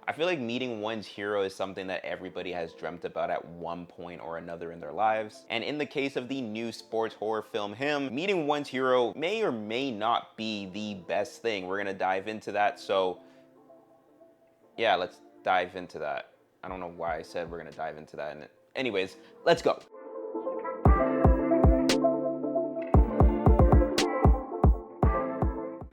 I feel like meeting one's hero is something that everybody has dreamt about at one point or another in their lives. And in the case of the new sports horror film Him, meeting one's hero may or may not be the best thing. We're gonna dive into that. So yeah, let's dive into that. I don't know why I said we're gonna dive into that. And anyways, let's go.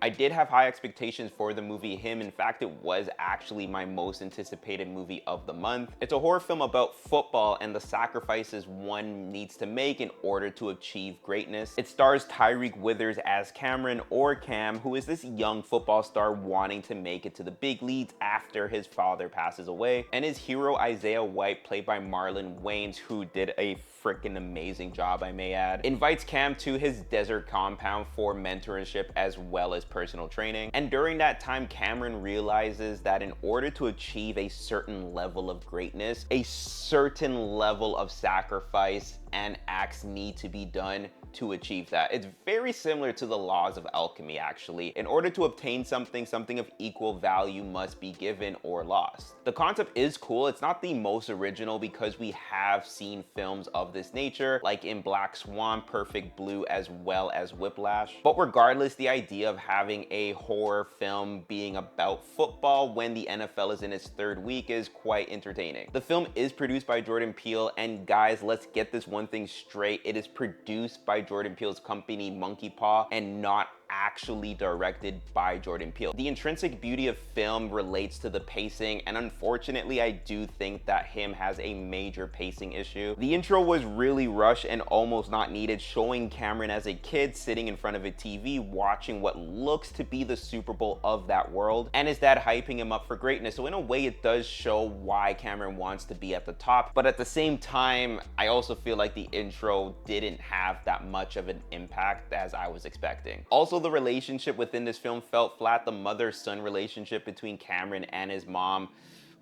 I did have high expectations for the movie Him. In fact, it was actually my most anticipated movie of the month. It's a horror film about football and the sacrifices one needs to make in order to achieve greatness. It stars Tyreek Withers as Cameron, or Cam, who is this young football star wanting to make it to the big leagues after his father passes away. And his hero Isaiah White, played by Marlon Wayans, who did a freaking amazing job, I may add, invites Cam to his desert compound for mentorship as well as personal training. And during that time, Cameron realizes that in order to achieve a certain level of greatness, a certain level of sacrifice and acts need to be done to achieve that. It's very similar to the laws of alchemy, actually. In order to obtain something, something of equal value must be given or lost. The concept is cool. It's not the most original because we have seen films of this nature, like in Black Swan, Perfect Blue, as well as Whiplash. But regardless, the idea of having a horror film being about football when the NFL is in its third week is quite entertaining. The film is produced by Jordan Peele, and guys, let's get this one thing straight. It is produced by Jordan Peele's company Monkey Paw and not actually directed by Jordan Peele. The intrinsic beauty of film relates to the pacing, and unfortunately I do think that Him has a major pacing issue. The intro was really rushed and almost not needed, showing Cameron as a kid sitting in front of a TV watching what looks to be the Super Bowl of that world, and his dad hyping him up for greatness. So in a way it does show why Cameron wants to be at the top, but at the same time I also feel like the intro didn't have that much of an impact as I was expecting. Also, the relationship within this film felt flat. The mother-son relationship between Cameron and his mom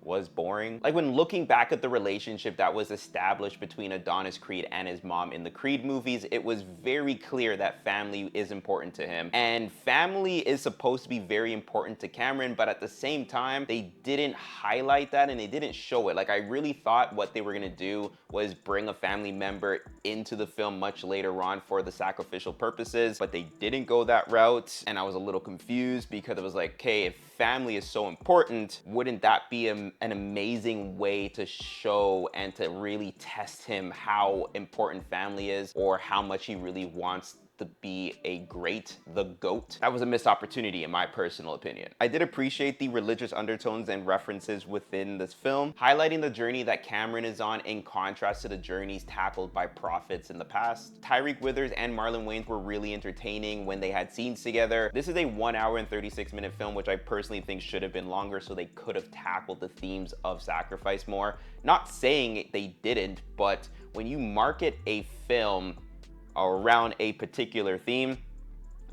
was boring. Like, when looking back at the relationship that was established between Adonis Creed and his mom in the Creed movies, it was very clear that family is important to him. And family is supposed to be very important to Cameron, but at the same time, they didn't highlight that and they didn't show it. Like, I really thought what they were gonna do was bring a family member into the film much later on for the sacrificial purposes, but they didn't go that route. And I was a little confused because it was like, okay, if family is so important, wouldn't that be an amazing way to show and to really test him how important family is, or how much he really wants to be the GOAT? That was a missed opportunity in my personal opinion. I did appreciate the religious undertones and references within this film, highlighting the journey that Cameron is on in contrast to the journeys tackled by prophets in the past. Tyreek Withers and Marlon Wayans were really entertaining when they had scenes together. This is a 1 hour and 36-minute film, which I personally think should have been longer so they could have tackled the themes of sacrifice more. Not saying they didn't, but when you market a film around a particular theme,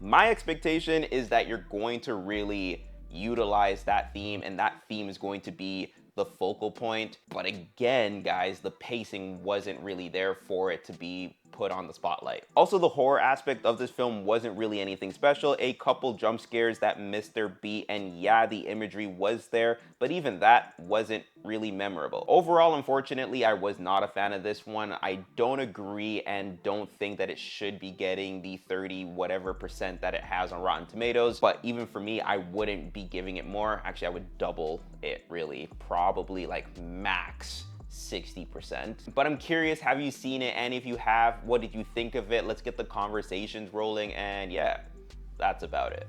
my expectation is that you're going to really utilize that theme, and that theme is going to be the focal point. But again, guys, the pacing wasn't really there for it to be put on the spotlight. Also, the horror aspect of this film wasn't really anything special. A couple jump scares that missed their beat, and yeah, the imagery was there, but even that wasn't really memorable. Overall, unfortunately, I was not a fan of this one. I don't agree and don't think that it should be getting the 30 whatever percent that it has on Rotten Tomatoes, but even for me, I wouldn't be giving it more. Actually, I would double it, really. Probably like max 60%. But I'm curious, have you seen it? And if you have, what did you think of it? Let's get the conversations rolling, and yeah, that's about it.